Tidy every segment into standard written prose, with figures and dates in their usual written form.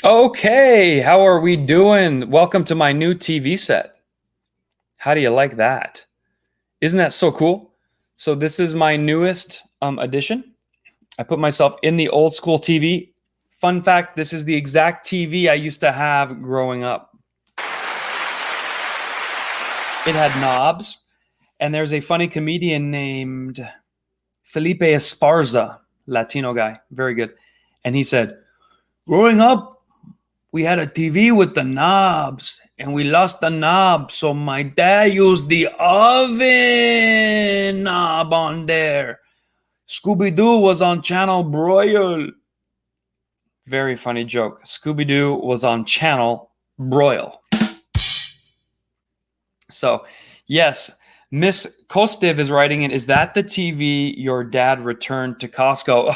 Okay, how are we doing? Welcome to my new TV set. How do you like that? Isn't that so cool? So this is my newest addition. I put myself in the old school TV. Fun fact, this is the exact TV I used to have growing up. It had knobs, and there's a funny comedian named Felipe Esparza, Latino guy, very good. And he said, growing up, we had a TV with the knobs and we lost the knob. So my dad used the oven knob on there. Scooby Doo was on channel Broil. Very funny joke. Scooby Doo was on channel Broil. So, yes, Miss Kostiv is writing it. Is that the TV your dad returned to Costco?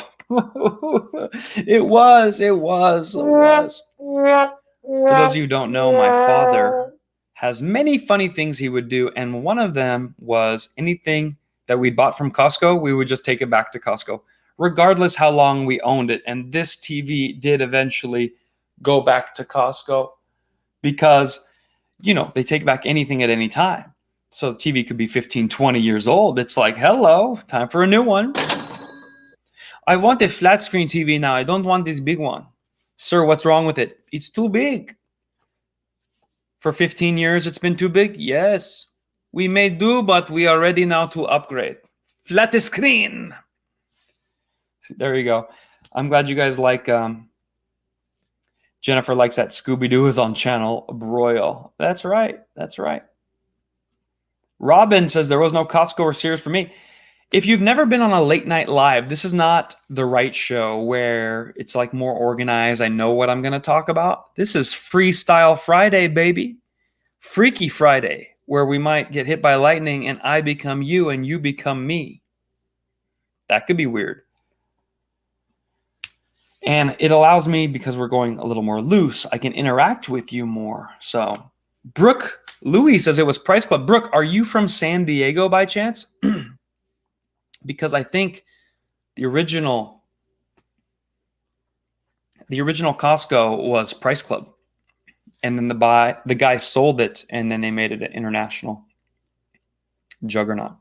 It was. For those of you who don't know, my father has many funny things he would do, and one of them was anything that we bought from Costco, we would just take it back to Costco, regardless how long we owned it. And this TV did eventually go back to Costco because, they take back anything at any time. So the TV could be 15, 20 years old. It's like, hello, time for a new one. I want a flat screen TV now. I don't want this big one. Sir, what's wrong with it? It's too big. For 15 years, it's been too big? Yes. We may do, but we are ready now to upgrade. Flat screen. There you go. I'm glad you guys like... Jennifer likes that Scooby-Doo is on channel Broil. That's right. Robin says there was no Costco or Sears for me. If you've never been on a late night live, this is not the right show where it's like more organized. I know what I'm going to talk about. This is Freestyle Friday, baby. Freaky Friday, where we might get hit by lightning and I become you and you become me. That could be weird. And it allows me, because we're going a little more loose, I can interact with you more. So Brooke Louie says it was Price Club. Brooke, are you from San Diego by chance? Because I think the original Costco was Price Club. And then the guy sold it, and then they made it an international juggernaut.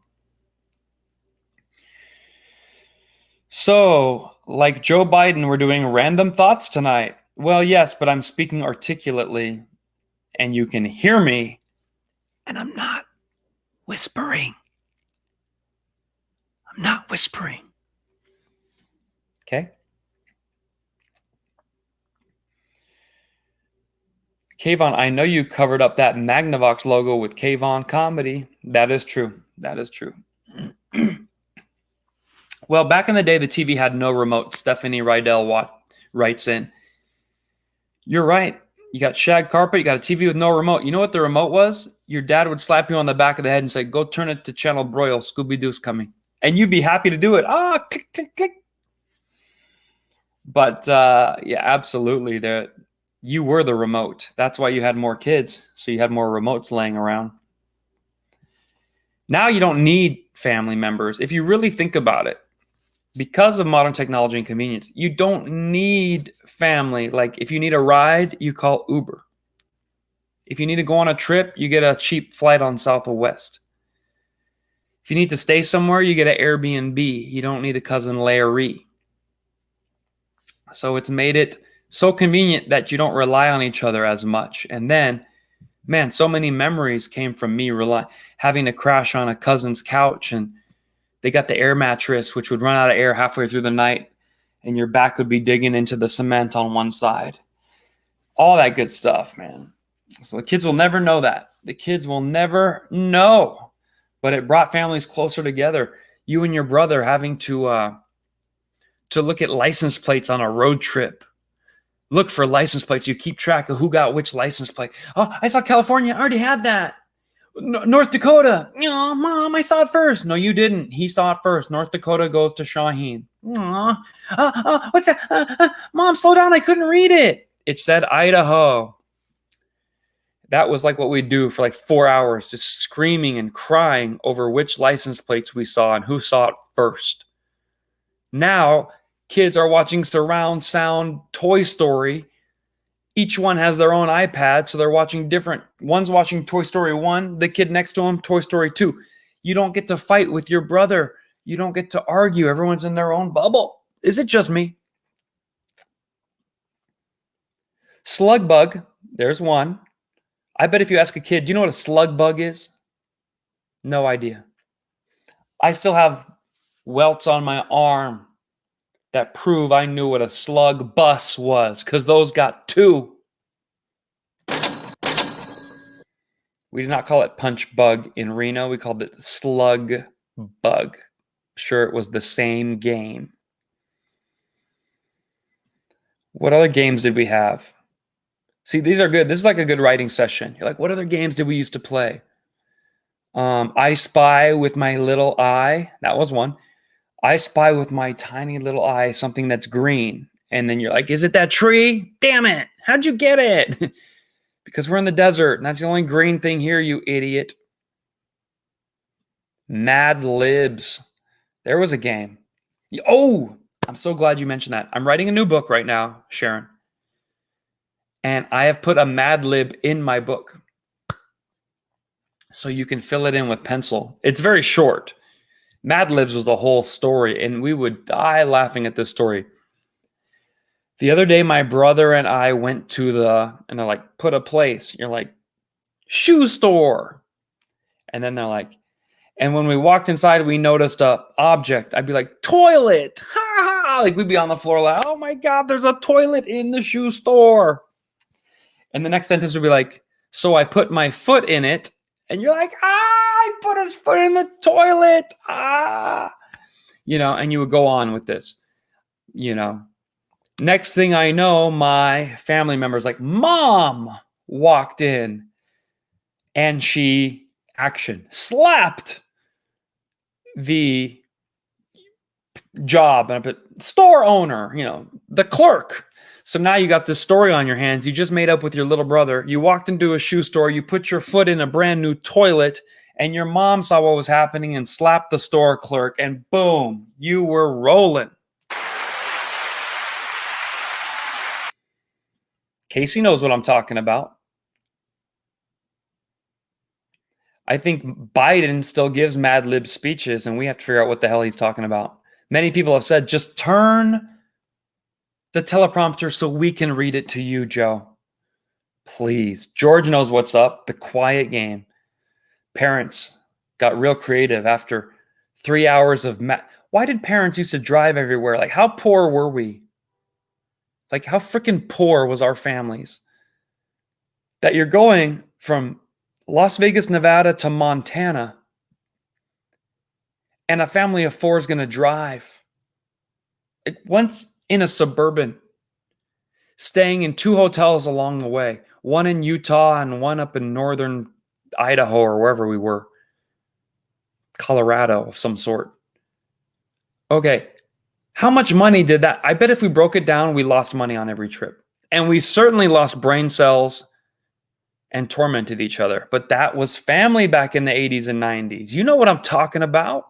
So, like Joe Biden, we're doing random thoughts tonight. Well, yes, but I'm speaking articulately, and you can hear me, and I'm not whispering. Okay? Kayvon, I know you covered up that Magnavox logo with Kayvon Comedy. That is true. Well, back in the day, the TV had no remote. Stephanie Rydell writes in. You're right. You got shag carpet, you got a TV with no remote. You know what the remote was? Your dad would slap you on the back of the head and say, go turn it to channel Broil. Scooby-Doo's coming. And you'd be happy to do it. Click, click, click. But yeah, absolutely. You were the remote. That's why you had more kids. So you had more remotes laying around. Now you don't need family members. If you really think about it, because of modern technology and convenience, you don't need family. Like if you need a ride, you call Uber. If you need to go on a trip, you get a cheap flight on Southwest. If you need to stay somewhere, you get an Airbnb. You don't need a cousin Larry. So it's made it so convenient that you don't rely on each other as much. And then, man, so many memories came from me having to crash on a cousin's couch, and they got the air mattress, which would run out of air halfway through the night, and your back would be digging into the cement on one side. All that good stuff, man. So the kids will never know that. The kids will never know. But it brought families closer together. You and your brother having to look at license plates on a road trip. Look for license plates. You keep track of who got which license plate. Oh, I saw California. I already had that. North Dakota. Oh, Mom, I saw it first. No, you didn't. He saw it first. North Dakota goes to Shaheen. What's that? Mom, slow down. I couldn't read it. It said Idaho. That was like what we do for like 4 hours, just screaming and crying over which license plates we saw and who saw it first. Now, kids are watching surround sound Toy Story Each one has their own iPad, so they're watching different. One's watching Toy Story 1, the kid next to him, Toy Story 2. You don't get to fight with your brother. You don't get to argue. Everyone's in their own bubble. Is it just me? Slug bug, there's one. I bet if you ask a kid, do you know what a slug bug is? No idea. I still have welts on my arm that prove I knew what a slug bus was, because those got two. We did not call it punch bug in Reno. We called it slug bug. Sure, it was the same game. What other games did we have? See, these are good. This is like a good writing session. You're like, what other games did we used to play? I Spy with my little eye. That was one. I spy with my tiny little eye something that's green. And then you're like, is it that tree? Damn it. How'd you get it? Because we're in the desert and that's the only green thing here, you idiot. Mad Libs. There was a game. Oh, I'm so glad you mentioned that. I'm writing a new book right now, Sharon. And I have put a Mad Lib in my book. So you can fill it in with pencil. It's very short. Mad Libs was a whole story, and we would die laughing at this story. The other day, my brother and I went to and they're like, put a place. You're like, shoe store. And then they're like, and when we walked inside, we noticed a object. I'd be like, toilet. Ha ha. Like we'd be on the floor like, oh my God, there's a toilet in the shoe store. And the next sentence would be like, so I put my foot in it. And you're like, I put his foot in the toilet. And you would go on with this, Next thing I know, my family member's like, Mom walked in and she slapped the job and I put store owner, the clerk. So now you got this story on your hands. You just made up with your little brother. You walked into a shoe store. You put your foot in a brand new toilet and your mom saw what was happening and slapped the store clerk and boom, you were rolling. Casey knows what I'm talking about. I think Biden still gives Mad Lib speeches and we have to figure out what the hell he's talking about. Many people have said, just turn the teleprompter so we can read it to you, Joe. Please. George knows what's up. The quiet game. Parents got real creative after 3 hours of Why did parents used to drive everywhere? Like, how poor were we? Like, how freaking poor was our families? That you're going from Las Vegas, Nevada to Montana, and a family of four is going to drive. Like, once in a Suburban, staying in 2 hotels along the way, one in Utah and one up in northern Idaho or wherever we were, Colorado of some sort. Okay, how much money did that? I bet if we broke it down, we lost money on every trip. And we certainly lost brain cells and tormented each other. But that was family back in the 80s and 90s. You know what I'm talking about?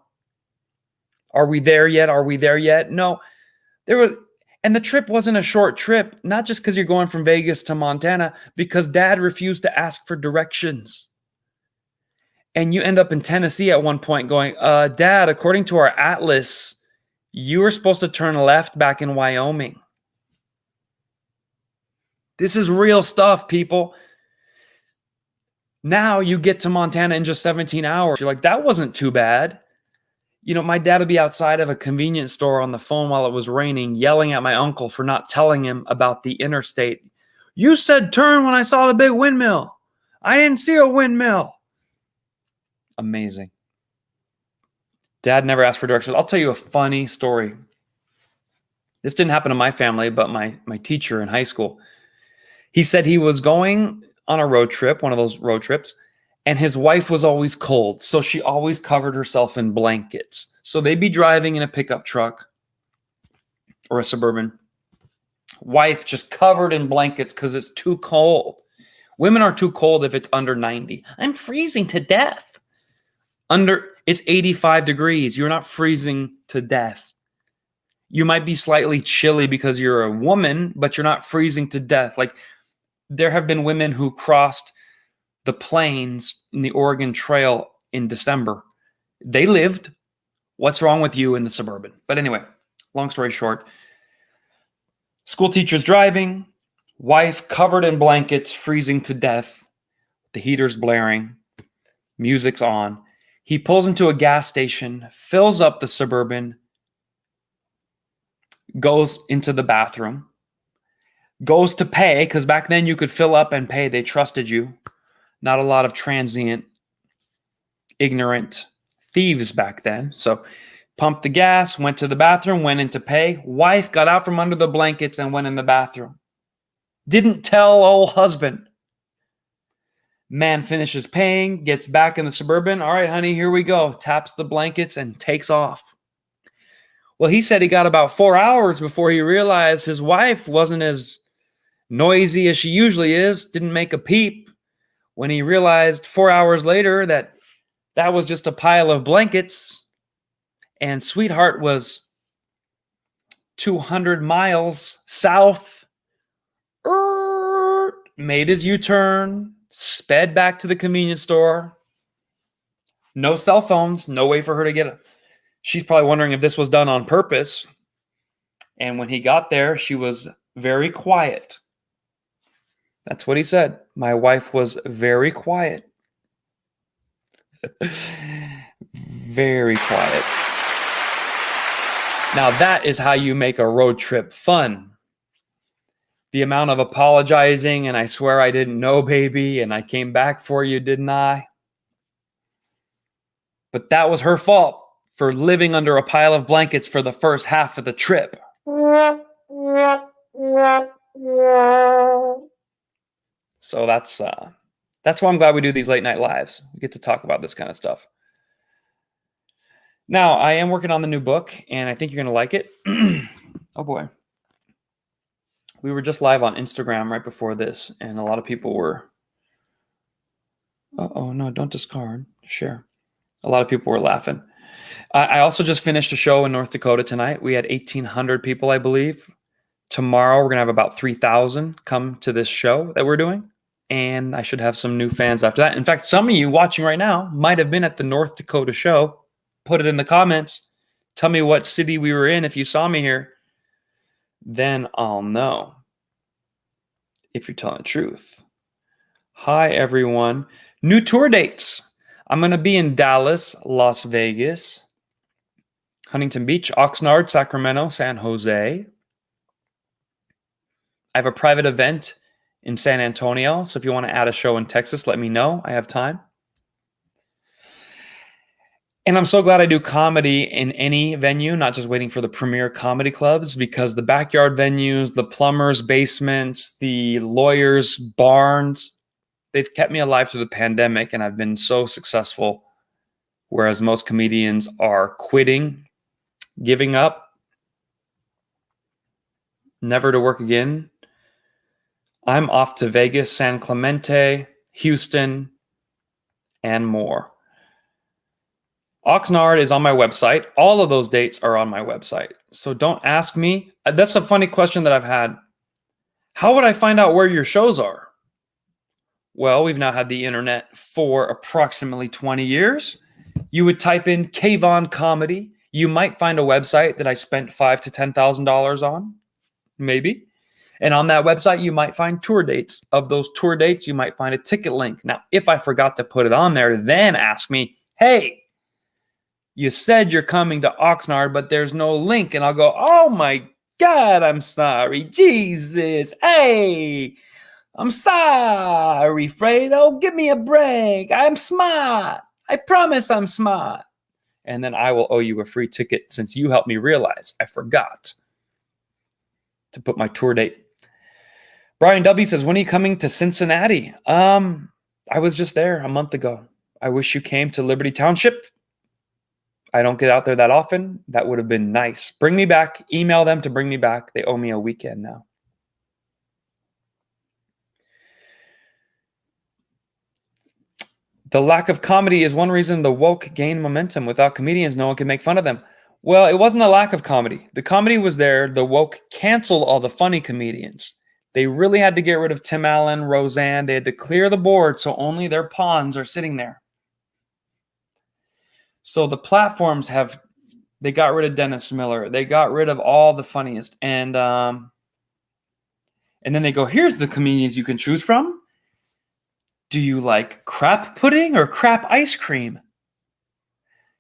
Are we there yet? Are we there yet? No. And the trip wasn't a short trip, not just because you're going from Vegas to Montana, because Dad refused to ask for directions. And you end up in Tennessee at one point going, Dad, according to our atlas, you were supposed to turn left back in Wyoming. This is real stuff, people. Now you get to Montana in just 17 hours. You're like, that wasn't too bad. My dad would be outside of a convenience store on the phone while it was raining, yelling at my uncle for not telling him about the interstate. You said turn when I saw the big windmill. I didn't see a windmill. Amazing. Dad never asked for directions. I'll tell you a funny story. This didn't happen to my family, but my teacher in high school. He said he was going on a road trip, one of those road trips, and his wife was always cold, so she always covered herself in blankets. So they'd be driving in a pickup truck or a Suburban. Wife just covered in blankets because it's too cold. Women are too cold if it's under 90. I'm freezing to death. It's 85 degrees. You're not freezing to death. You might be slightly chilly because you're a woman, but you're not freezing to death. Like, There have been women who crossed the plains in the Oregon Trail in December. They lived. What's wrong with you in the suburban? But anyway, long story short, school teacher's driving, wife covered in blankets, freezing to death, the heater's blaring, music's on. He pulls into a gas station, fills up the Suburban, goes into the bathroom, goes to pay, because back then you could fill up and pay. They trusted you. Not a lot of transient, ignorant thieves back then. So pumped the gas, went to the bathroom, went in to pay. Wife got out from under the blankets and went in the bathroom. Didn't tell old husband. Man finishes paying, gets back in the Suburban. All right, honey, here we go. Taps the blankets and takes off. Well, he said he got about 4 hours before he realized his wife wasn't as noisy as she usually is, didn't make a peep. When he realized 4 hours later that was just a pile of blankets and sweetheart was 200 miles south, made his U-turn, sped back to the convenience store. No cell phones, no way for her to get it. She's probably wondering if this was done on purpose. And when he got there, she was very quiet. That's what he said. My wife was very quiet. Very quiet. Now that is how you make a road trip fun. The amount of apologizing and I swear I didn't know, baby, and I came back for you, didn't I? But that was her fault for living under a pile of blankets for the first half of the trip. So that's why I'm glad we do these late night lives. We get to talk about this kind of stuff. Now, I am working on the new book, and I think you're going to like it. Oh, boy. We were just live on Instagram right before this, and a lot of people were... Oh, no, don't discard. Share. A lot of people were laughing. I also just finished a show in North Dakota tonight. We had 1,800 people, I believe. Tomorrow, we're going to have about 3,000 come to this show that we're doing. And I should have some new fans after that. In fact, some of you watching right now might have been at the North Dakota show. Put it in the comments. Tell me what city we were in if you saw me here. Then I'll know if you're telling the truth. Hi, everyone. New tour dates. I'm going to be in Dallas, Las Vegas, Huntington Beach, Oxnard, Sacramento, San Jose. I have a private event in San Antonio. So if you want to add a show in Texas, let me know. I have time. And I'm so glad I do comedy in any venue, not just waiting for the premier comedy clubs, because the backyard venues, the plumbers' basements, the lawyers' barns, they've kept me alive through the pandemic, and I've been so successful, whereas most comedians are quitting, giving up, never to work again. I'm off to Vegas, San Clemente, Houston, and more. Oxnard is on my website. All of those dates are on my website. So don't ask me. That's a funny question that I've had. How would I find out where your shows are? Well, we've now had the internet for approximately 20 years. You would type in Kayvon Comedy. You might find a website that I spent $5,000 to $10,000 on, maybe. And on that website, you might find tour dates. Of those tour dates, you might find a ticket link. Now, if I forgot to put it on there, then ask me, hey, you said you're coming to Oxnard, but there's no link. And I'll go, oh my God, I'm sorry. Jesus. Hey, I'm sorry, Fredo. Give me a break. I'm smart. I promise I'm smart. And then I will owe you a free ticket since you helped me realize I forgot to put my tour date. Brian W. says, when are you coming to Cincinnati? I was just there a month ago. I wish you came to Liberty Township. I don't get out there that often. That would have been nice. Bring me back. Email them to bring me back. They owe me a weekend now. The lack of comedy is one reason the woke gain momentum. Without comedians, no one can make fun of them. Well, it wasn't a lack of comedy. The comedy was there. The woke canceled all the funny comedians. They really had to get rid of Tim Allen, Roseanne. They had to clear the board so only their pawns are sitting there. So the platforms they got rid of Dennis Miller. They got rid of all the funniest. And then they go, here's the comedians you can choose from. Do you like crap pudding or crap ice cream?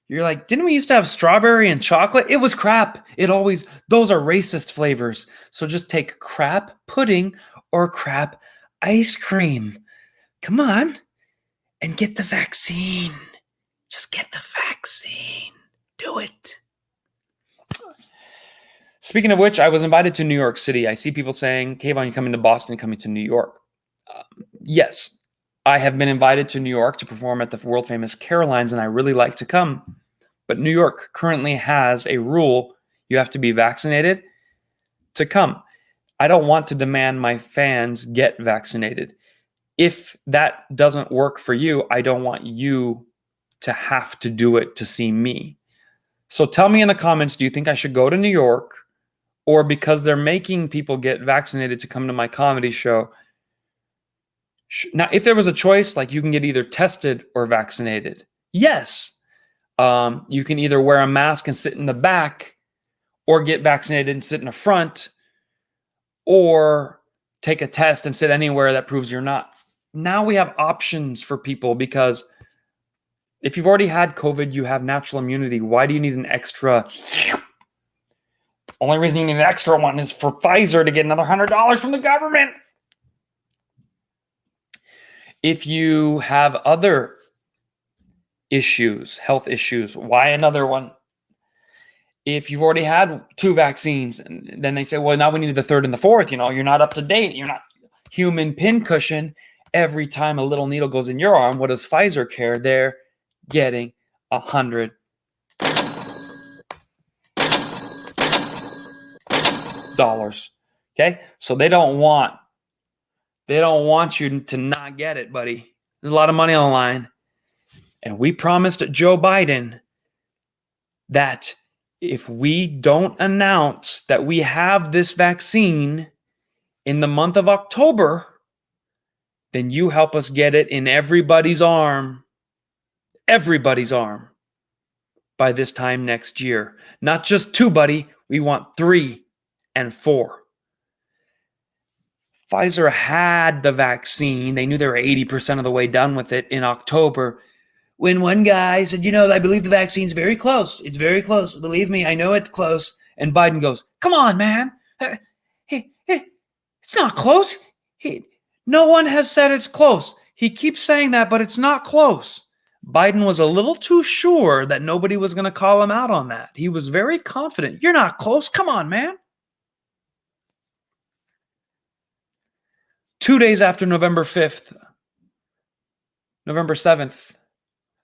You're like, didn't we used to have strawberry and chocolate? It was crap. Those are racist flavors. So just take crap pudding or crap ice cream. Come on and get the vaccine. Just get the vaccine. Do it. Speaking of which, I was invited to New York City. I see people saying, Kayvon, you coming to Boston, coming to New York. Yes. I have been invited to New York to perform at the world famous Carolines, and I really like to come. But New York currently has a rule. You have to be vaccinated to come. I don't want to demand my fans get vaccinated. If that doesn't work for you, I don't want you to have to do it to see me. So tell me in the comments, do you think I should go to New York, or because they're making people get vaccinated to come to my comedy show? Now, if there was a choice, like you can get either tested or vaccinated, yes. You can either wear a mask and sit in the back, or get vaccinated and sit in the front, or take a test and sit anywhere that proves you're not. Now we have options for people, because if you've already had COVID, you have natural immunity. Why do you need an extra? Only reason you need an extra one is for Pfizer to get another $100 from the government. If you have other issues, health issues, why another one? If you've already had 2 vaccines, and then they say, well, now we need the 3rd and the 4th, you're not up to date. You're not human pincushion. Every time a little needle goes in your arm, what does Pfizer care? They're getting $100. Okay? So they don't want you to not get it, buddy. There's a lot of money on the line. And we promised Joe Biden that if we don't announce that we have this vaccine in the month of October, then you help us get it in everybody's arm by this time next year. Not just 2, buddy. We want 3 and 4. Pfizer had the vaccine. They knew they were 80% of the way done with it in October, when one guy said, I believe the vaccine's very close. It's very close. Believe me, I know it's close. And Biden goes, come on, man. It's not close. No one has said it's close. He keeps saying that, but it's not close. Biden was a little too sure that nobody was going to call him out on that. He was very confident. You're not close. Come on, man. 2 days after November 5th, November 7th,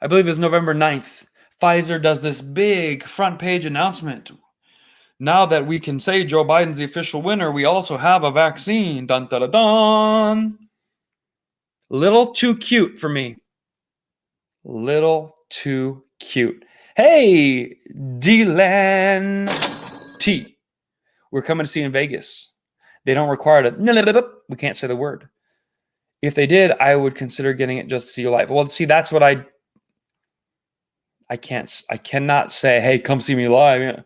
I believe it was November 9th, Pfizer does this big front page announcement. Now that we can say Joe Biden's the official winner, we also have a vaccine. Dun, dun, dun, dun. Little too cute for me. Little too cute. Hey, Dylan T. We're coming to see you in Vegas. They don't require it. We can't say the word. If they did, I would consider getting it just to see you live. Well, see, that's what I cannot say, hey, come see me live.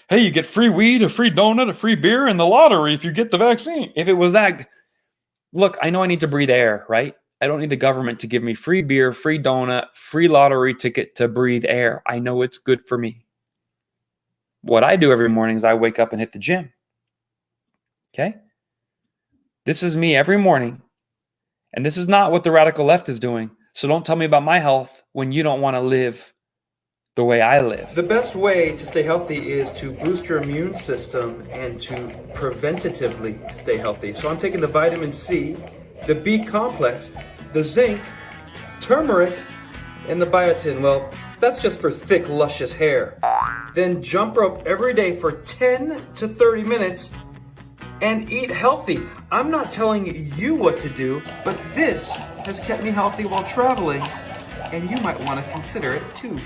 Hey, you get free weed, a free donut, a free beer, and the lottery if you get the vaccine. If it was that, look, I know I need to breathe air, right? I don't need the government to give me free beer, free donut, free lottery ticket to breathe air. I know it's good for me. What I do every morning is I wake up and hit the gym. Okay? This is me every morning. And this is not what the radical left is doing. So don't tell me about my health when you don't want to live the way I live. The best way to stay healthy is to boost your immune system and to preventatively stay healthy. So I'm taking the vitamin C, the B complex, the zinc, turmeric, and the biotin. Well, that's just for thick, luscious hair. Then jump rope every day for 10 to 30 minutes and eat healthy. I'm not telling you what to do, but this has kept me healthy while traveling, and you might want to consider it too.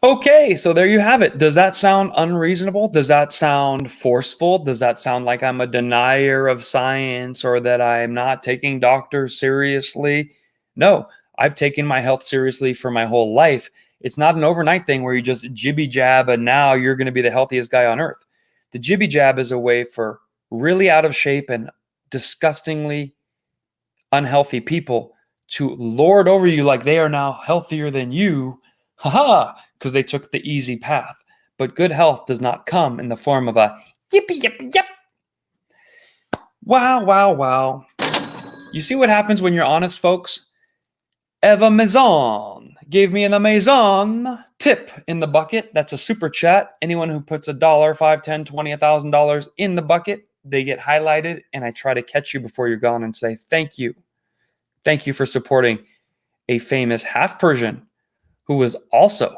Okay, so there you have it. Does that sound unreasonable? Does that sound forceful? Does that sound like I'm a denier of science or that I'm not taking doctors seriously? No, I've taken my health seriously for my whole life. It's not an overnight thing where you just jibby jab and now you're going to be the healthiest guy on earth. The jibby jab is a way for really out of shape and disgustingly unhealthy people to lord over you like they are now healthier than you. Haha, because they took the easy path. But good health does not come in the form of a yippee yip yip. Wow, wow, wow. You see what happens when you're honest, folks? Eva Maison gave me an Amazon tip in the bucket. That's a super chat. Anyone who puts $1, $5, $10, $20, $1,000 in the bucket, they get highlighted, and I try to catch you before you're gone and say thank you. Thank you for supporting a famous half Persian who is also,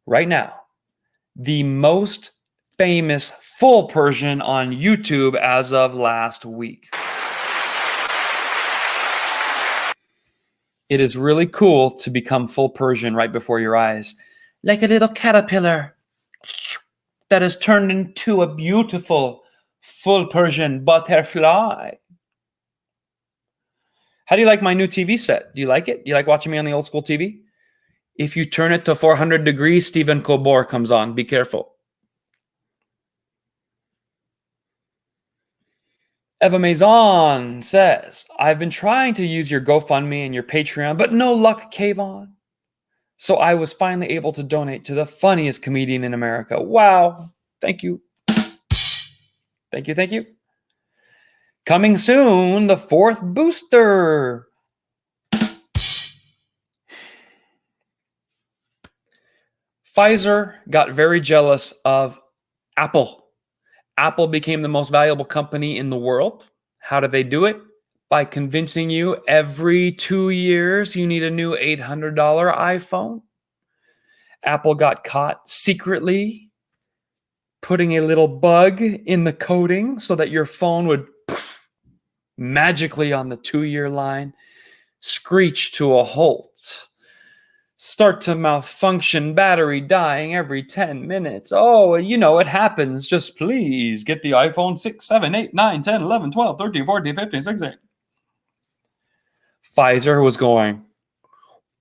right now, the most famous full Persian on YouTube as of last week. It is really cool to become full Persian right before your eyes, like a little caterpillar that is turned into a beautiful full Persian butterfly. How do you like my new TV set? Do you like it? Do you like watching me on the old school TV? If you turn it to 400 degrees, Stephen Colbert comes on. Be careful. Eva Maison says, I've been trying to use your GoFundMe and your Patreon, but no luck, Kayvon. So I was finally able to donate to the funniest comedian in America. Wow. Thank you. Thank you. Thank you. Coming soon, the 4th booster. Pfizer got very jealous of Apple. Apple became the most valuable company in the world. How did they do it? By convincing you every 2 years you need a new $800 iPhone. Apple got caught secretly putting a little bug in the coding so that your phone would magically on the 2-year line screech to a halt. Start to malfunction, battery dying every 10 minutes. Oh, you know, it happens. Just please get the iPhone 6, 7, 8, 9, 10, 11, 12, 13, 14, 15, 16. Pfizer was going,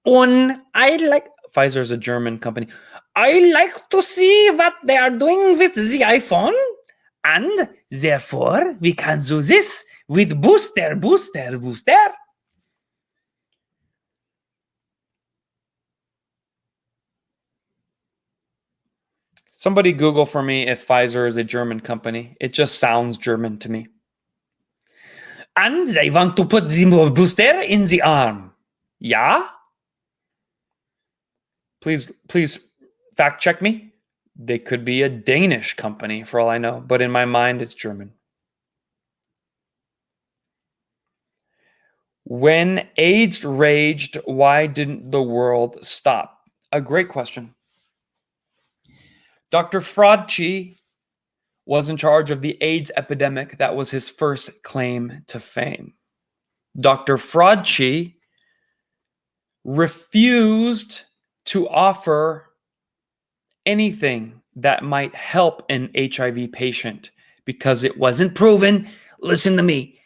Pfizer is a German company. I like to see what they are doing with the iPhone. And therefore, we can do this with booster. Somebody Google for me if Pfizer is a German company. It just sounds German to me. And they want to put the booster in the arm. Yeah? Please fact check me. They could be a Danish company for all I know, but in my mind, it's German. When AIDS raged, why didn't the world stop? A great question. Dr. Fraudchi was in charge of the AIDS epidemic. That was his first claim to fame. Dr. Fraudchi refused to offer anything that might help an HIV patient because it wasn't proven. Listen to me.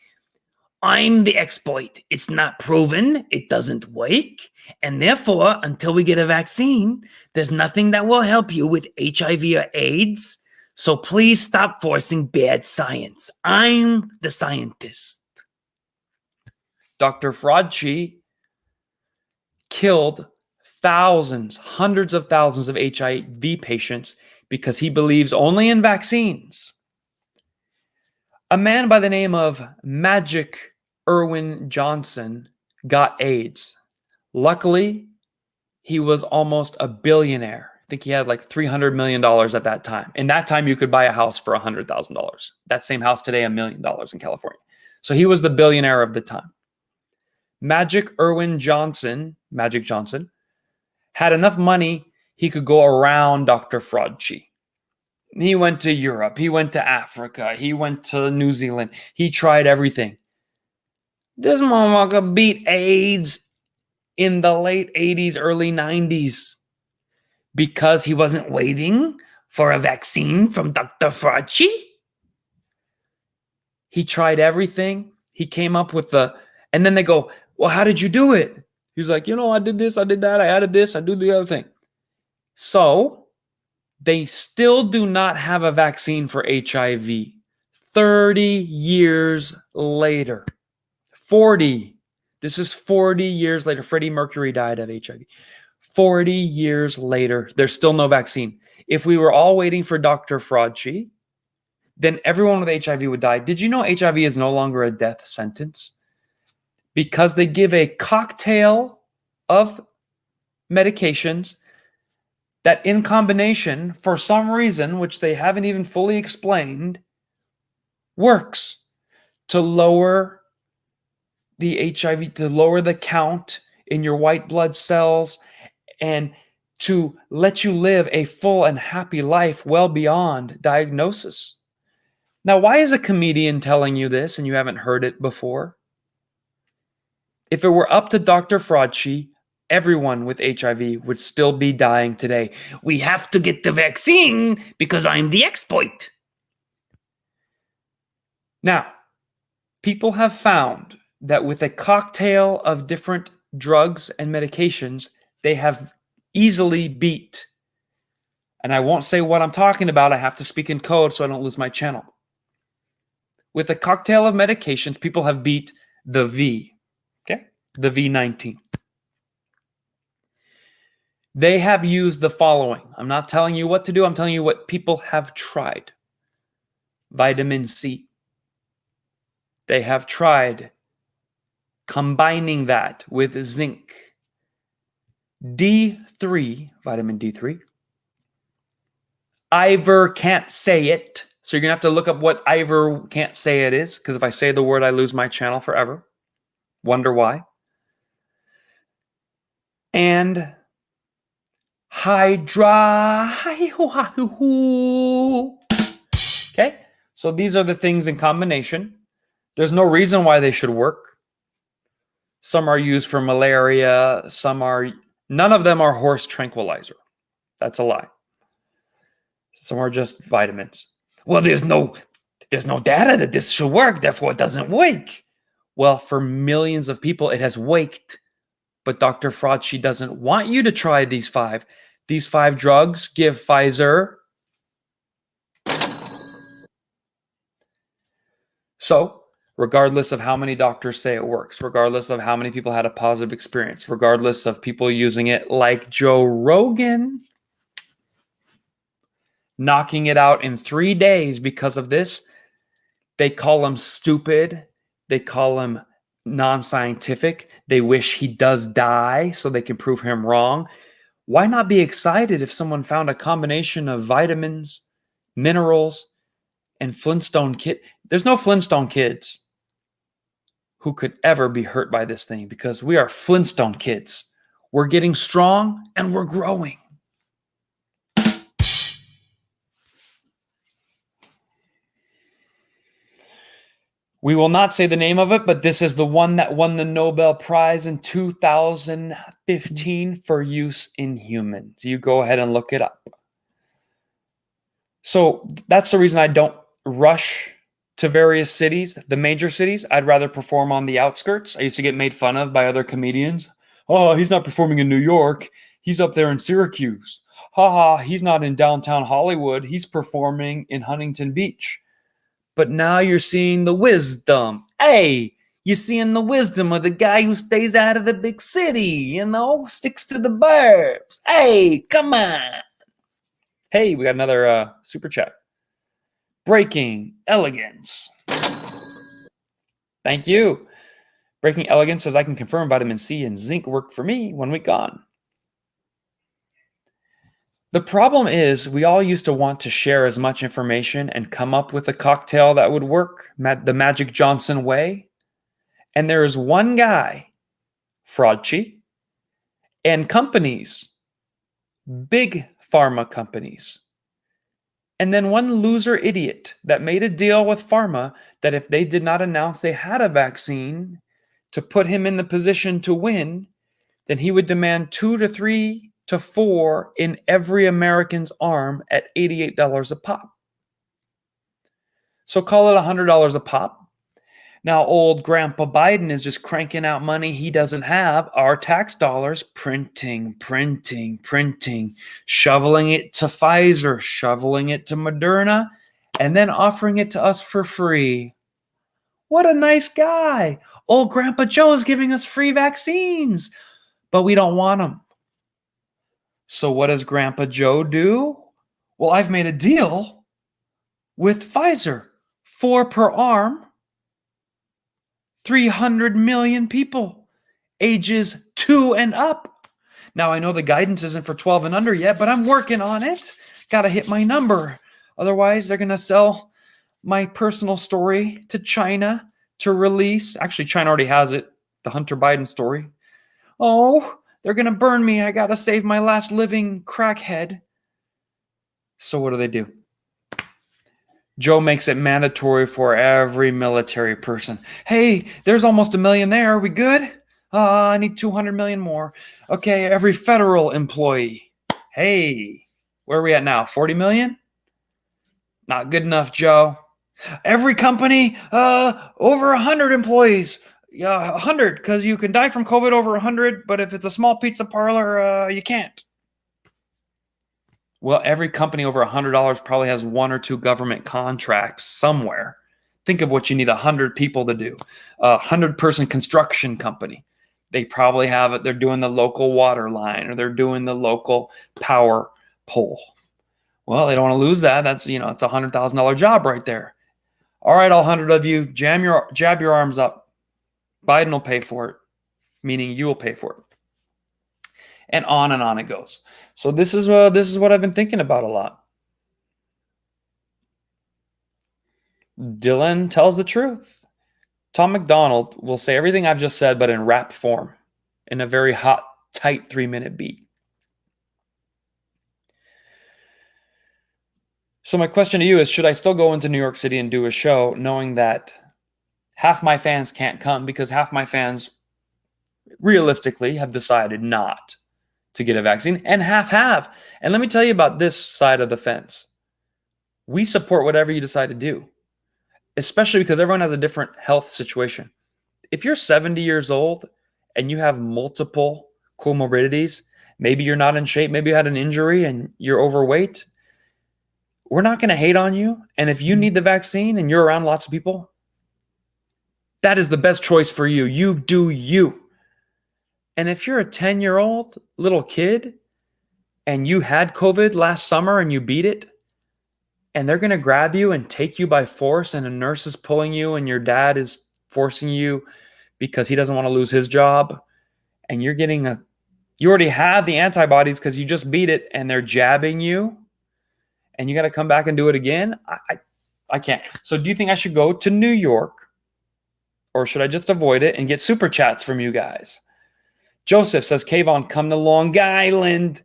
I'm the expert. It's not proven. It doesn't work. And therefore, until we get a vaccine, there's nothing that will help you with HIV or AIDS. So please stop forcing bad science. I'm the scientist. Dr. Fraudchi killed thousands, hundreds of thousands of HIV patients because he believes only in vaccines. A man by the name of Magic Erwin Johnson got AIDS. Luckily, he was almost a billionaire. I think he had like $300 million at that time. In that time, you could buy a house for $100,000. That same house today, $1 million in California. So he was the billionaire of the time. Magic Johnson, had enough money he could go around Dr. Fraudchi. He went to Europe. He went to Africa. He went to New Zealand. He tried everything. This motherfucker beat AIDS in the late 80s, early 90s. because he wasn't waiting for a vaccine from Dr. Fauci. He tried everything. He came up with and then they go, well, how did you do it? He's like, I did this, I did that, I added this, I do the other thing. So they still do not have a vaccine for HIV. 30 years later. 40. This is 40 years later. Freddie Mercury died of HIV. 40 years later, there's still no vaccine. If we were all waiting for Dr. Fauci, then everyone with HIV would die. Did you know HIV is no longer a death sentence? Because they give a cocktail of medications that in combination, for some reason, which they haven't even fully explained, works to lower the HIV, to lower the count in your white blood cells, and to let you live a full and happy life well beyond diagnosis. Now, why is a comedian telling you this and you haven't heard it before? If it were up to Dr. Fauci, everyone with HIV would still be dying today. We have to get the vaccine because I'm the expert. Now, people have found that with a cocktail of different drugs and medications, they have easily beat, and I won't say what I'm talking about, I have to speak in code so I don't lose my channel. With a cocktail of medications, people have beat the V, okay? The V19. They have used the following. I'm not telling you what to do, I'm telling you what people have tried. Vitamin C. They have tried combining that with zinc. D3, vitamin D3. Ivor can't say it. So you're going to have to look up what Ivor can't say it is, because if I say the word, I lose my channel forever. Wonder why. And Hydra. Okay, so these are the things in combination. There's no reason why they should work. Some are used for malaria. None of them are horse tranquilizer. That's a lie. Some are just vitamins. Well, there's no data that this should work, therefore it doesn't work. Well, for millions of people, it has worked. But Dr. Fauci doesn't want you to try these five. These 5 drugs give Pfizer. So, regardless of how many doctors say it works, regardless of how many people had a positive experience, regardless of people using it like Joe Rogan, knocking it out in 3 days because of this, they call him stupid. They call him non-scientific. They wish he does die so they can prove him wrong. Why not be excited if someone found a combination of vitamins, minerals, and Flintstone kid? There's no Flintstone kids who could ever be hurt by this thing because we are Flintstone kids. We're getting strong and we're growing. We will not say the name of it, but this is the one that won the Nobel Prize in 2015 for use in humans. You go ahead and look it up. So that's the reason I don't rush to various cities, the major cities. I'd rather perform on the outskirts. I used to get made fun of by other comedians. Oh, he's not performing in New York. He's up there in Syracuse. Ha, he's not in downtown Hollywood. He's performing in Huntington Beach. But now you're seeing the wisdom. Hey, you're seeing the wisdom of the guy who stays out of the big city, sticks to the burbs. Hey, come on. Hey, we got another super chat. Breaking Elegance. Thank you. Breaking Elegance says, I can confirm vitamin C and zinc work for me 1 week on. The problem is we all used to want to share as much information and come up with a cocktail that would work, the Magic Johnson way. And there is one guy, Fauci, and companies, big pharma companies, and then one loser idiot that made a deal with pharma that if they did not announce they had a vaccine to put him in the position to win, then he would demand 2 to 3 to 4 in every American's arm at $88 a pop. So call it $100 a pop. Now, old Grandpa Biden is just cranking out money he doesn't have, our tax dollars, printing, shoveling it to Pfizer, shoveling it to Moderna, and then offering it to us for free. What a nice guy. Old Grandpa Joe is giving us free vaccines, but we don't want them. So what does Grandpa Joe do? Well, I've made a deal with Pfizer, 4 per arm, 300 million people, ages 2 and up. Now, I know the guidance isn't for 12 and under yet, but I'm working on it. Got to hit my number. Otherwise, they're going to sell my personal story to China to release. Actually, China already has it, the Hunter Biden story. Oh, they're going to burn me. I got to save my last living crackhead. So what do? Joe makes it mandatory for every military person. Hey, there's almost 1 million there. Are we good? I need 200 million more. Okay, every federal employee. Hey, where are we at now? 40 million? Not good enough, Joe. Every company, over 100 employees. Yeah, 100, because you can die from COVID over 100, but if it's a small pizza parlor, you can't. Well, every company over $100 probably has 1 or 2 government contracts somewhere. Think of what you need 100 people to do. A 100-person construction company. They probably have it. They're doing the local water line, or they're doing the local power pole. Well, they don't want to lose that. That's, it's a $100,000 job right there. All right, all 100 of you, jab your arms up. Biden will pay for it, meaning you will pay for it. And on it goes. So this is what I've been thinking about a lot. Dylan tells the truth. Tom McDonald will say everything I've just said, but in rap form, in a very hot, tight 3-minute beat. So my question to you is, should I still go into New York City and do a show knowing that half my fans can't come because half my fans realistically have decided not to get a vaccine, and half have. And let me tell you about this side of the fence. We support whatever you decide to do, especially because everyone has a different health situation. If you're 70 years old and you have multiple comorbidities, maybe you're not in shape, maybe you had an injury and you're overweight, we're not going to hate on you. And if you need the vaccine and you're around lots of people, that is the best choice for you. You do you. And if you're a 10-year-old little kid and you had COVID last summer and you beat it, and they're going to grab you and take you by force, and a nurse is pulling you and your dad is forcing you because he doesn't want to lose his job, and you already have the antibodies because you just beat it, and they're jabbing you, and you got to come back and do it again. I can't. So do you think I should go to New York, or should I just avoid it and get super chats from you guys? Joseph says, Kayvon, come to Long Island.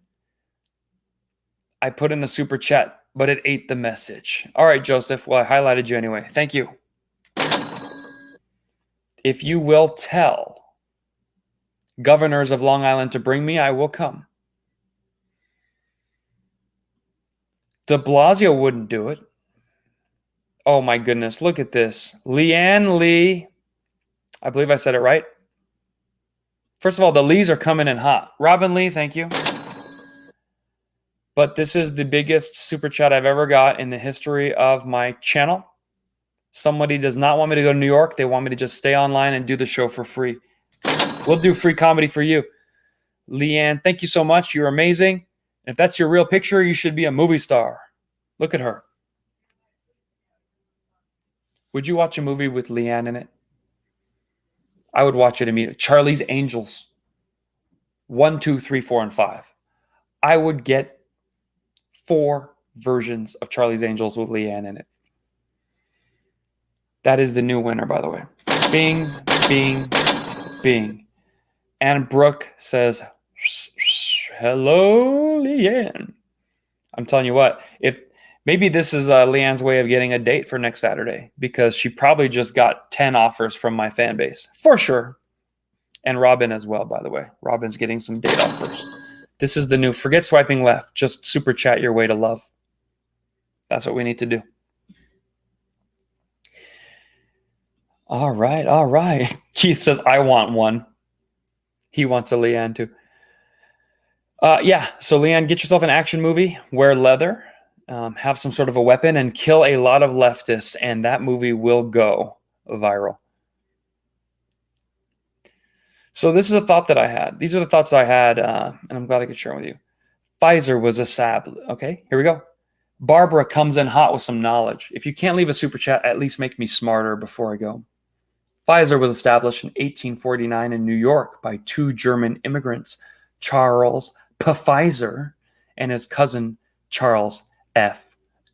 I put in a super chat, but it ate the message. All right, Joseph. Well, I highlighted you anyway. Thank you. If you will tell governors of Long Island to bring me, I will come. De Blasio wouldn't do it. Oh, my goodness. Look at this. Leanne Lee. I believe I said it right. First of all, the Lees are coming in hot. Robin Lee, thank you. But this is the biggest super chat I've ever got in the history of my channel. Somebody does not want me to go to New York. They want me to just stay online and do the show for free. We'll do free comedy for you. Leanne, thank you so much. You're amazing. If that's your real picture, you should be a movie star. Look at her. Would you watch a movie with Leanne in it? I would watch it immediately. Charlie's Angels. 1, 2, 3, 4, and 5. I would get 4 versions of Charlie's Angels with Leanne in it. That is the new winner, by the way. Bing, bing, bing. And Brooke says, hello, Leanne. I'm telling you what, if maybe this is Leanne's way of getting a date for next Saturday, because she probably just got 10 offers from my fan base, for sure. And Robin as well, by the way. Robin's getting some date offers. This is the new, forget swiping left. Just super chat your way to love. That's what we need to do. All right, all right. Keith says, I want one. He wants a Leanne too. Yeah, so Leanne, get yourself an action movie, wear leather, have some sort of a weapon, and kill a lot of leftists, and that movie will go viral. So this is a thought that I had. These are the thoughts I had, and I'm glad I could share them with you. Pfizer was established. Okay, here we go. Barbara comes in hot with some knowledge. If you can't leave a super chat, at least make me smarter before I go. Pfizer was established in 1849 in New York by two German immigrants, Charles Pfizer and his cousin Charles F.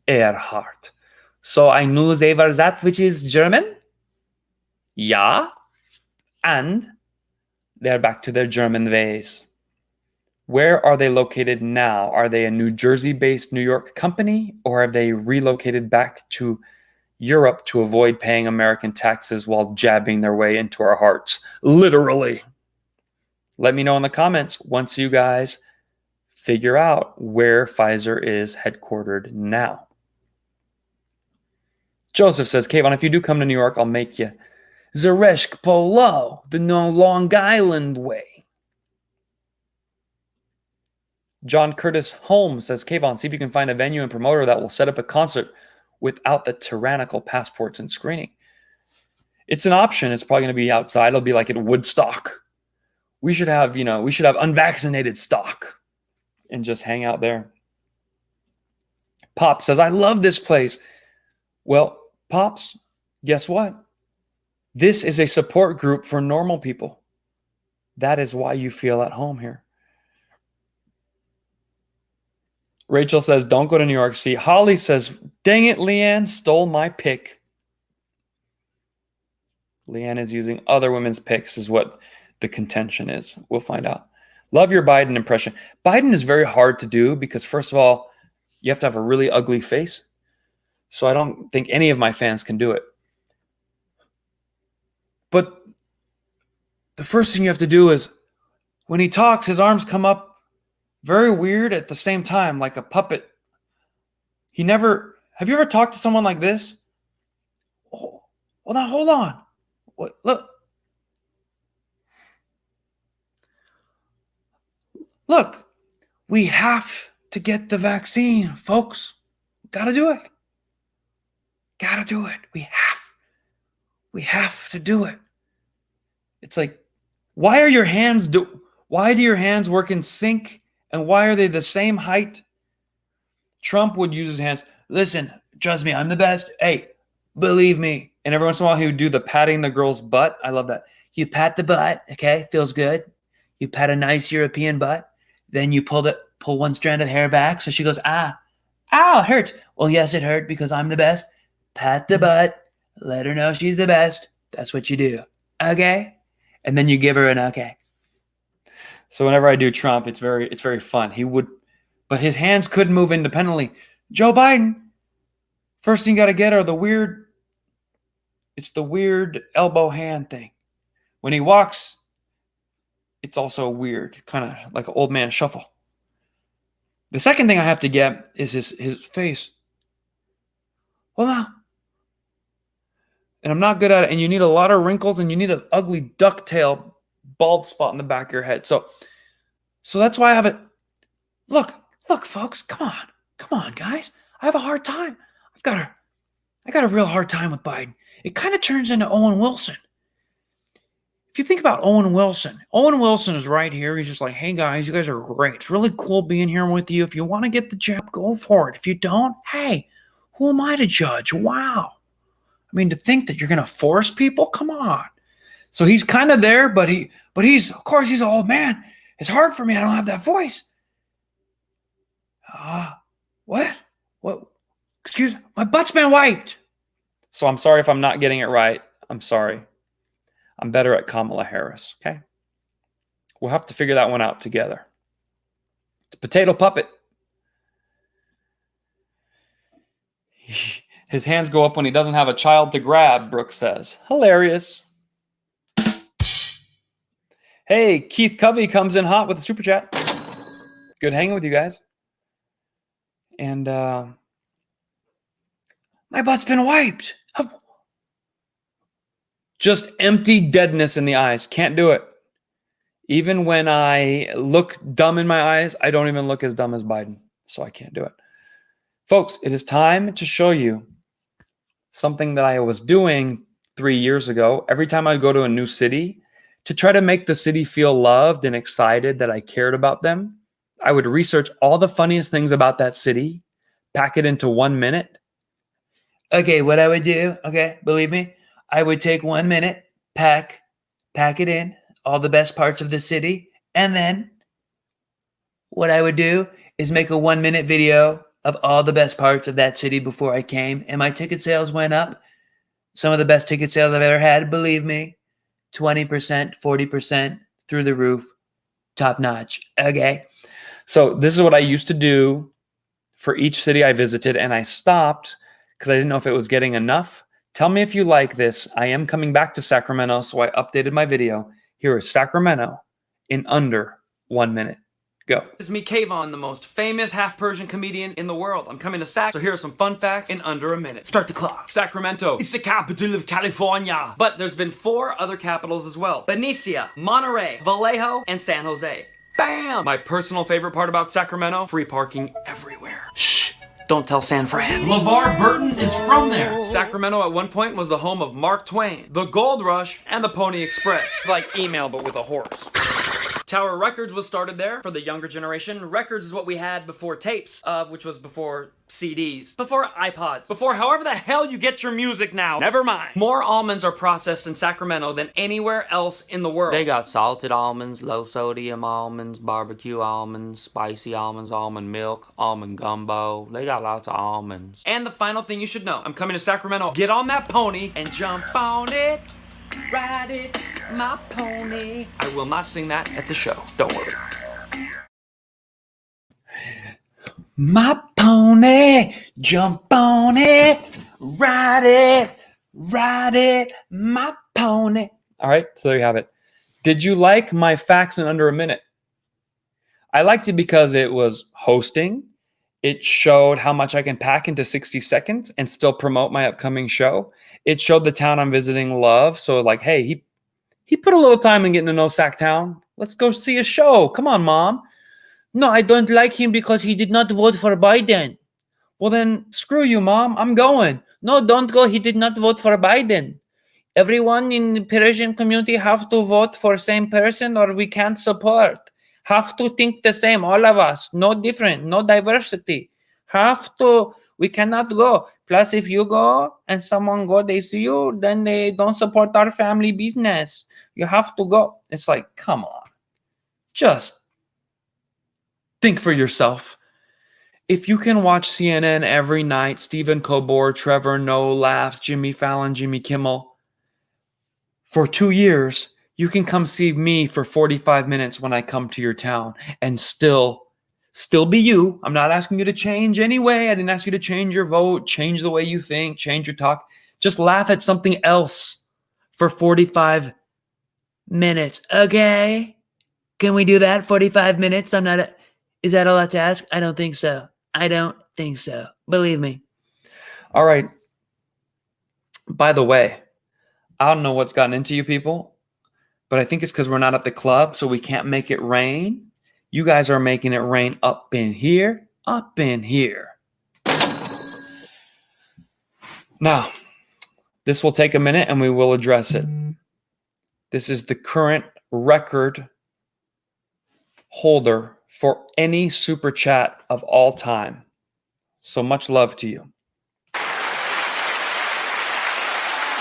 Erhardt. So I knew they were that which is German? Yeah. And they're back to their German ways. Where are they located now? Are they a New Jersey-based New York company, or have they relocated back to Europe to avoid paying American taxes while jabbing their way into our hearts? Literally. Let me know in the comments once you guys figure out where Pfizer is headquartered now. Joseph says, Kayvon, if you do come to New York, I'll make you Zeresh Polo, the Long Island way. John Curtis Holmes says, Kayvon, see if you can find a venue and promoter that will set up a concert without the tyrannical passports and screening. It's an option. It's probably going to be outside. It'll be like at Woodstock. We should have unvaccinated stock and just hang out there. Pop says, I love this place. Well, Pops, guess what? This is a support group for normal people. That is why you feel at home here. Rachel says, don't go to New York. See, Holly says, dang it, Leanne stole my pick. Leanne is using other women's picks is what the contention is. We'll find out. Love your Biden impression. Biden is very hard to do because, first of all, you have to have a really ugly face. So I don't think any of my fans can do it. But the first thing you have to do is when he talks, his arms come up very weird at the same time, like a puppet. Have you ever talked to someone like this? Oh, well, now hold on. Look, we have to get the vaccine, folks. Gotta do it. Gotta do it. We have to do it. It's like, why do your hands work in sync? And why are they the same height? Trump would use his hands. Listen, trust me, I'm the best. Hey, believe me. And every once in a while, he would do the patting the girl's butt. I love that. You pat the butt, okay? Feels good. You pat a nice European butt. Then you pull one strand of hair back. So she goes, ow, it hurts. Well, yes, it hurt because I'm the best. Pat the butt. Let her know she's the best. That's what you do. Okay? And then you give her an okay. So whenever I do Trump, it's very fun. But his hands couldn't move independently. Joe Biden, first thing you got to get are the weird elbow hand thing. When he walks, it's also weird, kind of like an old man shuffle. The second thing I have to get is his face. Well, now. And I'm not good at it. And you need a lot of wrinkles and you need an ugly ducktail bald spot in the back of your head. So that's why I have it. Look, folks, come on, guys. I have a hard time. I got a real hard time with Biden. It kind of turns into Owen Wilson. If you think about Owen Wilson is right here. He's just like, hey guys, you guys are great. It's really cool being here with you. If you want to get the jab, go for it. If you don't, hey, who am I to judge? Wow. I mean, to think that you're going to force people? Come on. So he's kind of there, but he's, of course, he's an old man. It's hard for me. I don't have that voice. What? Excuse me. My butt's been wiped. So I'm sorry if I'm not getting it right. I'm sorry. I'm better at Kamala Harris, okay? We'll have to figure that one out together. It's a potato puppet. His hands go up when he doesn't have a child to grab, Brooks says. Hilarious. Hey, Keith Covey comes in hot with a super chat. good hanging with you guys. And my butt's been wiped. Just empty deadness in the eyes. Can't do it. Even when I look dumb in my eyes, I don't even look as dumb as Biden. So I can't do it. Folks, it is time to show you something that I was doing 3 years ago. Every time I go to a new city, to try to make the city feel loved and excited that I cared about them, I would research all the funniest things about that city, pack it into 1 minute. Okay, what I would do, believe me, I would take 1 minute, pack it in, all the best parts of the city, and then what I would do is make a 1 minute video of all the best parts of that city before I came, and my ticket sales went up. Some of the best ticket sales I've ever had, believe me, 20%, 40% through the roof, top notch. Okay. So this is what I used to do for each city I visited, and I stopped because I didn't know if it was getting enough. Tell me if you like this. I am coming back to Sacramento, so I updated my video. Here is Sacramento in under 1 minute. Go. It's me, Kayvon, the most famous half-Persian comedian in the world. I'm coming to Sac, so here are some fun facts in under a minute. Start the clock. Sacramento. It's the capital of California. But there's been 4 other capitals as well. Benicia, Monterey, Vallejo, and San Jose. Bam! My personal favorite part about Sacramento, free parking everywhere. Shh. Don't tell San Fran. LeVar Burton is from there. Sacramento at one point was the home of Mark Twain, the Gold Rush, and the Pony Express. It's like email, but with a horse. Tower Records was started there for the younger generation. Records is what we had before tapes, which was before CDs, before iPods, before however the hell you get your music now. Never mind. More almonds are processed in Sacramento than anywhere else in the world. They got salted almonds, low sodium almonds, barbecue almonds, spicy almonds, almond milk, almond gumbo. They got lots of almonds. And the final thing you should know, I'm coming to Sacramento. Get on that pony and jump on it. Ride it, my pony. I will not sing that at the show. Don't worry. My pony, jump on it, ride it, my pony. All right, so there you have it. Did you like my facts in under a minute? I liked it because it was hosting. It showed how much I can pack into 60 seconds and still promote my upcoming show. It showed the town I'm visiting love. So like, hey, he put a little time in getting to know Sacktown. Let's go see a show. Come on, Mom. No, I don't like him because he did not vote for Biden. Well, then screw you, Mom. I'm going. No, don't go. He did not vote for Biden. Everyone in the Persian community have to vote for same person or we can't support. Have to think the same, all of us. No different, no diversity. Have to. We cannot go. Plus, if you go and someone go, they see you, then they don't support our family business. You have to go. It's like, come on. Just think for yourself. If you can watch CNN every night, Stephen Colbert, Trevor Noah laughs, Jimmy Fallon, Jimmy Kimmel, for 2 years, you can come see me for 45 minutes when I come to your town and still be you. I'm not asking you to change anyway. I didn't ask you to change your vote, change the way you think, change your talk. Just laugh at something else for 45 minutes. Okay? Can we do that? 45 minutes? Is that a lot to ask? I don't think so. Believe me. All right. By the way, I don't know what's gotten into you people, but I think it's because we're not at the club, so we can't make it rain. You guys are making it rain up in here. Now, this will take a minute and we will address it. This is the current record holder for any super chat of all time. So much love to you.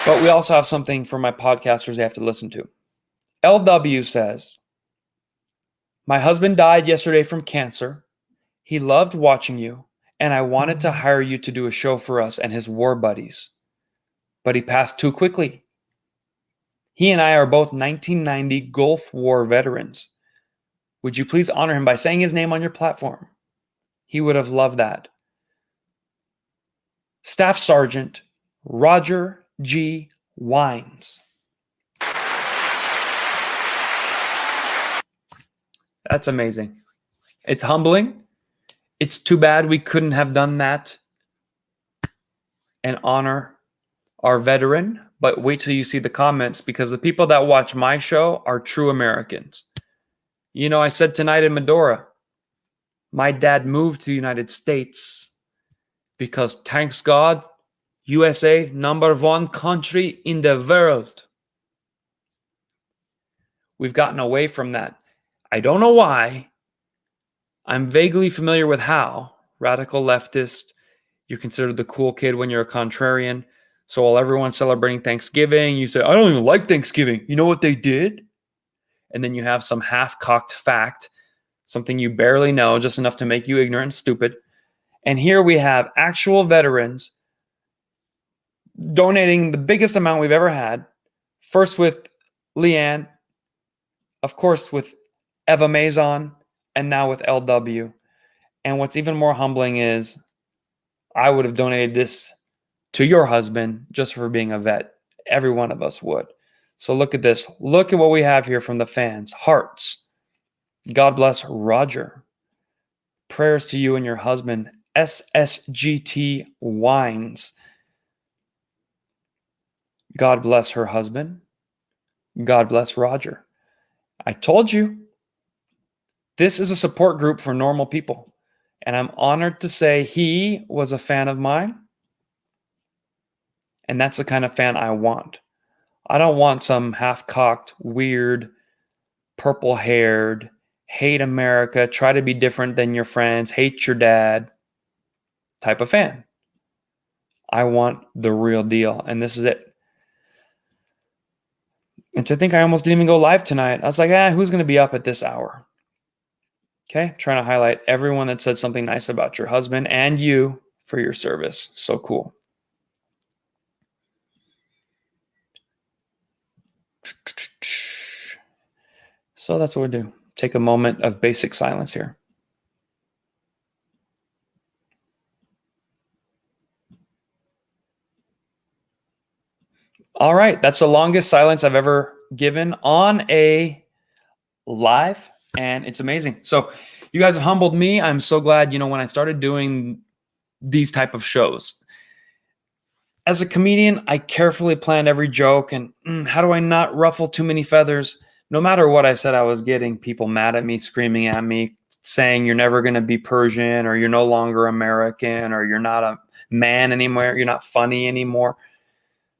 But we also have something for my podcasters they have to listen to. LW says, my husband died yesterday from cancer. He loved watching you, and I wanted to hire you to do a show for us and his war buddies. But he passed too quickly. He and I are both 1990 Gulf War veterans. Would you please honor him by saying his name on your platform? He would have loved that. Staff Sergeant Roger G. Wines. That's amazing. It's humbling. It's too bad we couldn't have done that and honor our veteran. But wait till you see the comments, because the people that watch my show are true Americans. You know, I said tonight in Medora, my dad moved to the United States because, thanks God, USA, #1 country in the world. We've gotten away from that. I don't know why. I'm vaguely familiar with how. Radical leftist, you're considered the cool kid when you're a contrarian. So while everyone's celebrating Thanksgiving, you say, I don't even like Thanksgiving. You know what they did? And then you have some half-cocked fact, something you barely know, just enough to make you ignorant and stupid. And here we have actual veterans donating the biggest amount we've ever had. First with Leanne, of course with Eva Mazon, and now with LW. And what's even more humbling is I would have donated this to your husband just for being a vet. Every one of us would. So look at this. Look at what we have here from the fans. Hearts. God bless Roger. Prayers to you and your husband. SSGT Wines. God bless her husband. God bless Roger. I told you, this is a support group for normal people. And I'm honored to say he was a fan of mine. And that's the kind of fan I want. I don't want some half-cocked, weird, purple-haired, hate America, try to be different than your friends, hate your dad type of fan. I want the real deal. And this is it. And to think I almost didn't even go live tonight. I was like, who's going to be up at this hour? Okay, trying to highlight everyone that said something nice about your husband and you for your service. So cool. So that's what we do. Take a moment of basic silence here. All right, that's the longest silence I've ever given on a live, and it's amazing. So you guys have humbled me. I'm so glad, when I started doing these type of shows. As a comedian, I carefully planned every joke and how do I not ruffle too many feathers? No matter what I said, I was getting people mad at me, screaming at me, saying you're never going to be Persian, or you're no longer American, or you're not a man anymore, you're not funny anymore.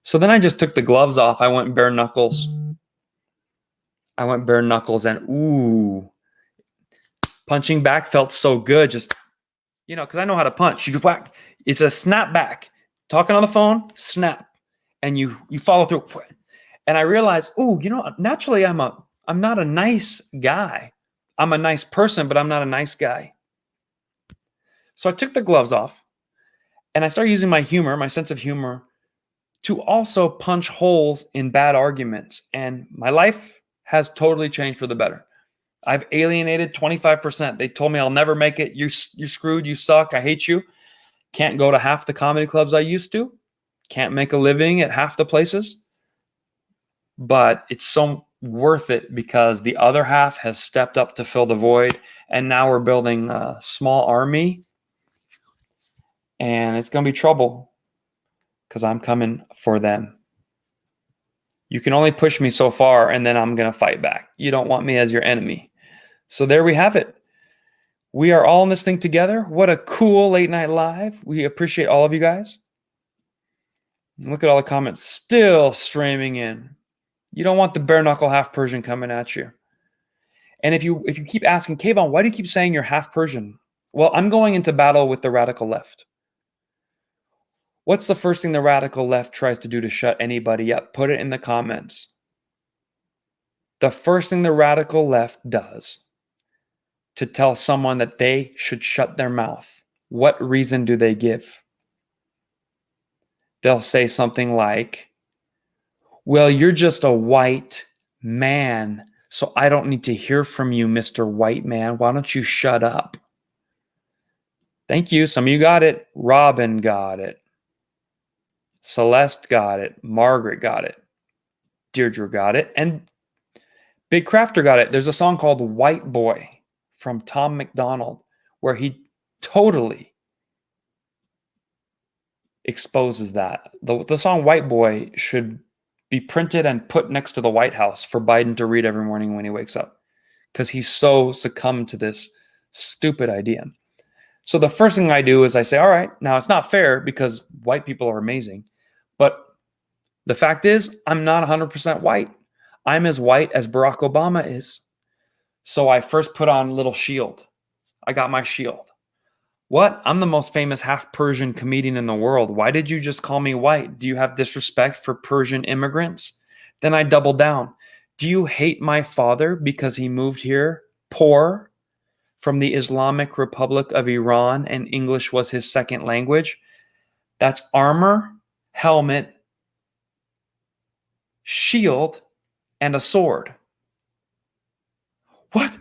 So then I just took the gloves off. I went bare knuckles. And ooh, punching back felt so good. Just, because I know how to punch. You whack. It's a snap back. Talking on the phone, snap, and you follow through. And I realized, naturally I'm not a nice guy. I'm a nice person, but I'm not a nice guy. So I took the gloves off, and I started using my humor, my sense of humor, to also punch holes in bad arguments. And my life has totally changed for the better. I've alienated 25%. They told me I'll never make it. You're screwed. You suck. I hate you. Can't go to half the comedy clubs I used to. Can't make a living at half the places. But it's so worth it because the other half has stepped up to fill the void. And now we're building a small army. And it's going to be trouble because I'm coming for them. You can only push me so far, and then I'm going to fight back. You don't want me as your enemy. So there we have it. We are all in this thing together. What a cool late night live. We appreciate all of you guys. Look at all the comments still streaming in. You don't want the bare knuckle half Persian coming at you. And if you keep asking, Kayvon, why do you keep saying you're half Persian? Well, I'm going into battle with the radical left. What's the first thing the radical left tries to do to shut anybody up? Put it in the comments. The first thing the radical left does to tell someone that they should shut their mouth, what reason do they give? They'll say something like, well, you're just a white man, so I don't need to hear from you, Mr. White Man. Why don't you shut up? Thank you. Some of you got it. Robin got it. Celeste got it. Margaret got it. Deirdre got it. And Big Crafter got it. There's a song called White Boy from Tom McDonald where he totally exposes that. The song White Boy should be printed and put next to the White House for Biden to read every morning when he wakes up, because he's so succumbed to this stupid idea. So the first thing I do is I say, all right, now it's not fair because white people are amazing, but the fact is I'm not 100% white. I'm as white as Barack Obama is. So I first put on a little shield. I got my shield. What? I'm the most famous half Persian comedian in the world. Why did you just call me white? Do you have disrespect for Persian immigrants? Then I doubled down. Do you hate my father because he moved here poor from the Islamic Republic of Iran and English was his second language? That's armor, helmet, shield, and a sword. What?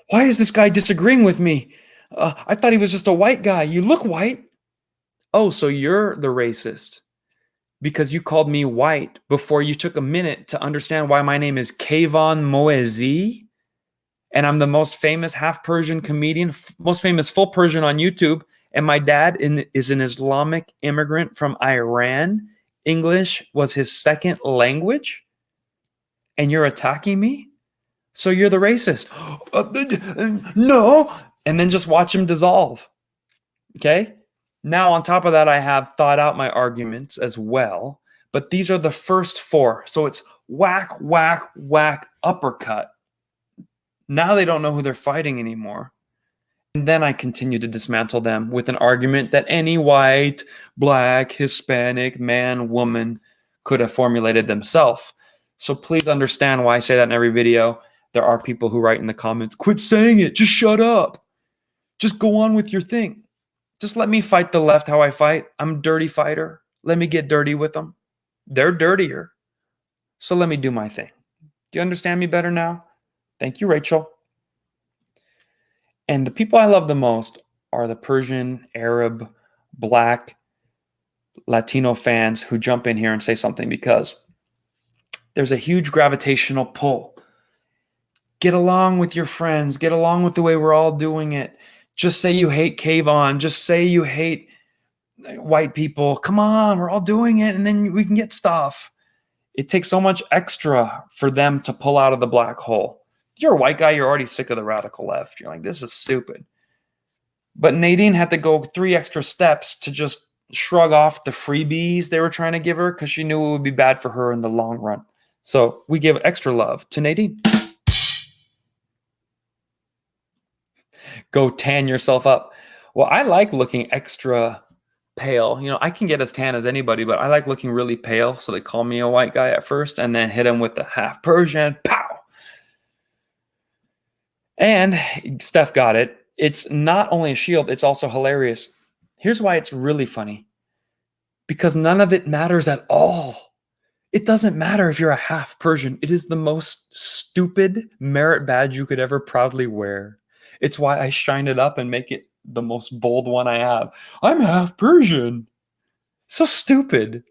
Why is this guy disagreeing with me? I thought he was just a white guy. You look white. Oh, so you're the racist because you called me white before you took a minute to understand why my name is Kayvon Moezi and I'm the most famous half Persian comedian, most famous full Persian on YouTube, and my dad is an Islamic immigrant from Iran. English was his second language, and you're attacking me? So you're the racist. No. And then just watch him dissolve. Okay? Now, on top of that, I have thought out my arguments as well, but these are the first four. So it's whack, whack, whack, uppercut. Now they don't know who they're fighting anymore. And then I continue to dismantle them with an argument that any white, black, Hispanic, man, woman could have formulated themselves. So please understand why I say that in every video. There are people who write in the comments, quit saying it, just shut up. Just go on with your thing. Just let me fight the left how I fight. I'm a dirty fighter. Let me get dirty with them. They're dirtier. So let me do my thing. Do you understand me better now? Thank you, Rachel. And the people I love the most are the Persian, Arab, Black, Latino fans who jump in here and say something because there's a huge gravitational pull. Get along with your friends. Get along with the way we're all doing it. Just say you hate Kayvon. Just say you hate white people. Come on, we're all doing it, and then we can get stuff. It takes so much extra for them to pull out of the black hole. If you're a white guy, you're already sick of the radical left. You're like, this is stupid. But Nadine had to go 3 extra steps to just shrug off the freebies they were trying to give her because she knew it would be bad for her in the long run. So we give extra love to Nadine. Go tan yourself up. Well, I like looking extra pale. You know, I can get as tan as anybody, but I like looking really pale. So they call me a white guy at first and then hit him with the half Persian. Pow! And Steph got it. It's not only a shield, it's also hilarious. Here's why it's really funny. Because none of it matters at all. It doesn't matter if you're a half Persian. It is the most stupid merit badge you could ever proudly wear. It's why I shine it up and make it the most bold one I have. I'm half Persian. So stupid.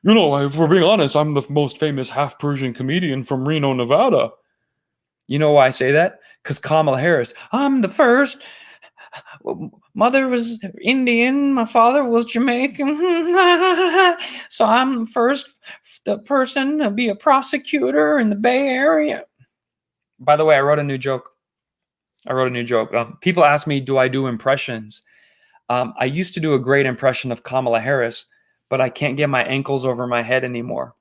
You know, if we're being honest, I'm the most famous half Persian comedian from Reno, Nevada. You know why I say that? Because Kamala Harris, I'm the first. Mother was Indian, my father was Jamaican. So I'm the person to be a prosecutor in the Bay Area. By the way, I wrote a new joke. People ask me, do I do impressions? I used to do a great impression of Kamala Harris, but I can't get my ankles over my head anymore.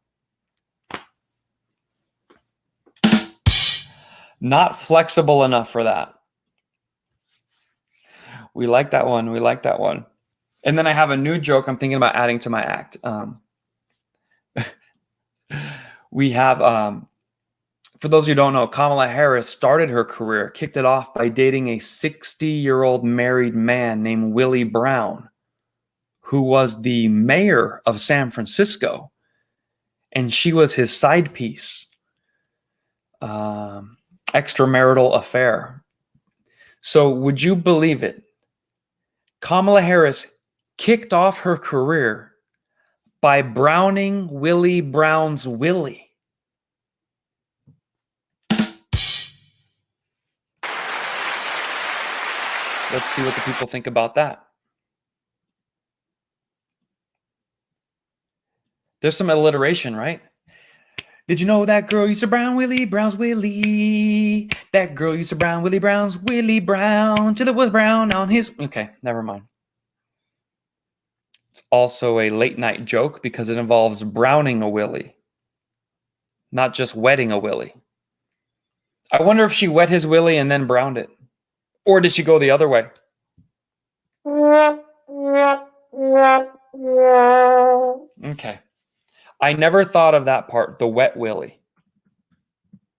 Not flexible enough for that. We like that one. We like that one. And then I have a new joke I'm thinking about adding to my act. We have, for those who don't know, Kamala Harris started her career, kicked it off by dating a 60-year-old married man named Willie Brown, who was the mayor of San Francisco. And she was his side piece. Extramarital affair. So would you believe it? Kamala Harris kicked off her career by browning Willie Brown's Willie. Let's see what the people think about that. There's some alliteration, right? Did you know that girl used to brown Willie Brown's Willie? That girl used to brown Willie Brown's Willie Brown till it was brown on his. Okay, never mind. It's also a late night joke because it involves browning a Willie, not just wetting a Willie. I wonder if she wet his Willie and then browned it. Or did she go the other way? Okay. I never thought of that part, the wet Willie.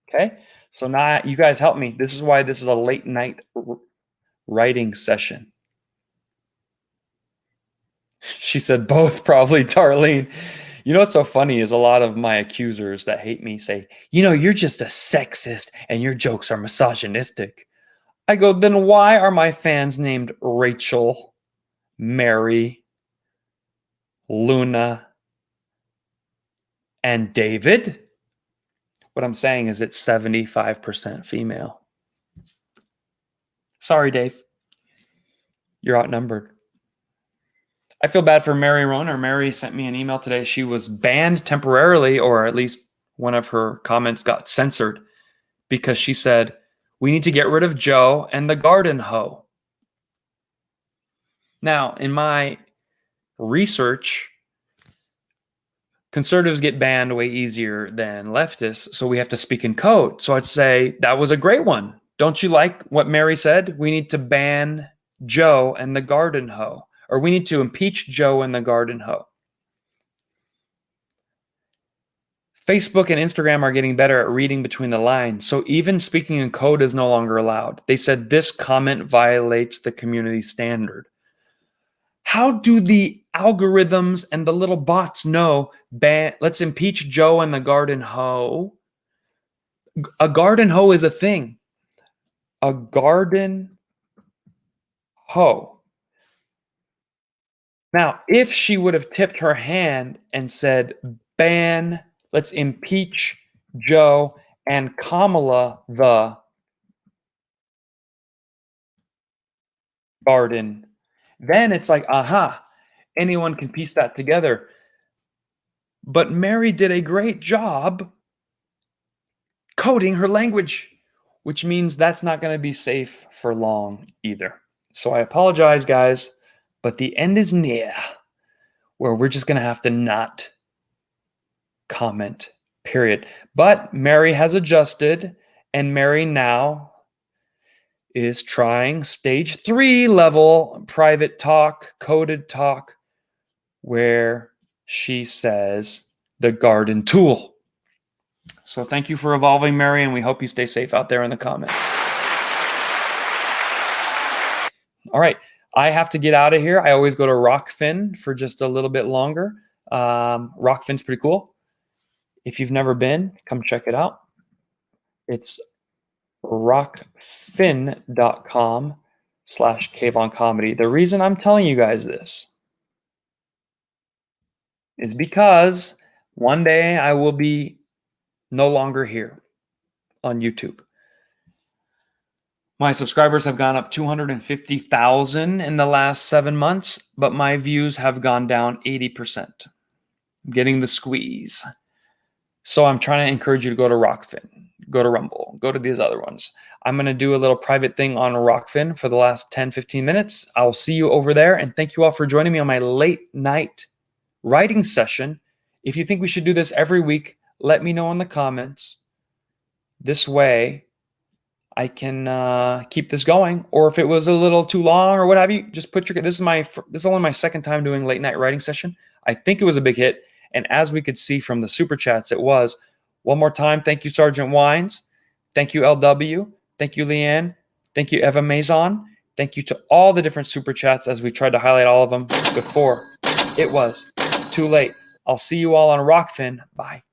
Okay. So now you guys help me. This is why this is a late night writing session. She said both, probably, Darlene. You know what's so funny is a lot of my accusers that hate me say, you know, you're just a sexist and your jokes are misogynistic. I go, then why are my fans named Rachel, Mary, Luna, and David? What I'm saying is it's 75% female. Sorry, Dave. You're outnumbered. I feel bad for Mary Roner. Mary sent me an email today. She was banned temporarily, or at least one of her comments got censored because she said, we need to get rid of Joe and the garden hoe. Now, in my research, conservatives get banned way easier than leftists, so we have to speak in code. So I'd say that was a great one. Don't you like what Mary said? We need to ban Joe and the garden hoe. Or we need to impeach Joe and the garden hoe. Facebook and Instagram are getting better at reading between the lines. So even speaking in code is no longer allowed. They said this comment violates the community standard. How do the algorithms and the little bots know, let's impeach Joe and the garden hoe? A garden hoe is a thing. A garden hoe. Now, if she would have tipped her hand and said, ban, let's impeach Joe and Kamala the garden, then it's like, aha, anyone can piece that together. But Mary did a great job coding her language, which means that's not going to be safe for long either. So I apologize, guys. But the end is near where we're just going to have to not comment, period. But Mary has adjusted, and Mary now is trying stage 3 level private talk, coded talk, where she says the garden tool. So thank you for evolving, Mary, and we hope you stay safe out there in the comments. All right. I have to get out of here. I always go to Rockfin for just a little bit longer. Rockfin's pretty cool. If you've never been, come check it out. It's rockfin.com/caveoncomedy. The reason I'm telling you guys this is because one day I will be no longer here on YouTube. My subscribers have gone up 250,000 in the last 7 months, but my views have gone down 80%. I'm getting the squeeze. So I'm trying to encourage you to go to Rockfin, go to Rumble, go to these other ones. I'm going to do a little private thing on Rockfin for the last 10, 15 minutes. I'll see you over there. And thank you all for joining me on my late night writing session. If you think we should do this every week, let me know in the comments. This way, I can keep this going, or if it was a little too long or what have you, just put your. This is only my second time doing late night writing session. I think it was a big hit, and as we could see from the super chats, it was. One more time, thank you, Sergeant Wines. Thank you, LW. Thank you, Leanne. Thank you, Eva Maison. Thank you to all the different super chats as we tried to highlight all of them before it was too late. I'll see you all on Rockfin. Bye.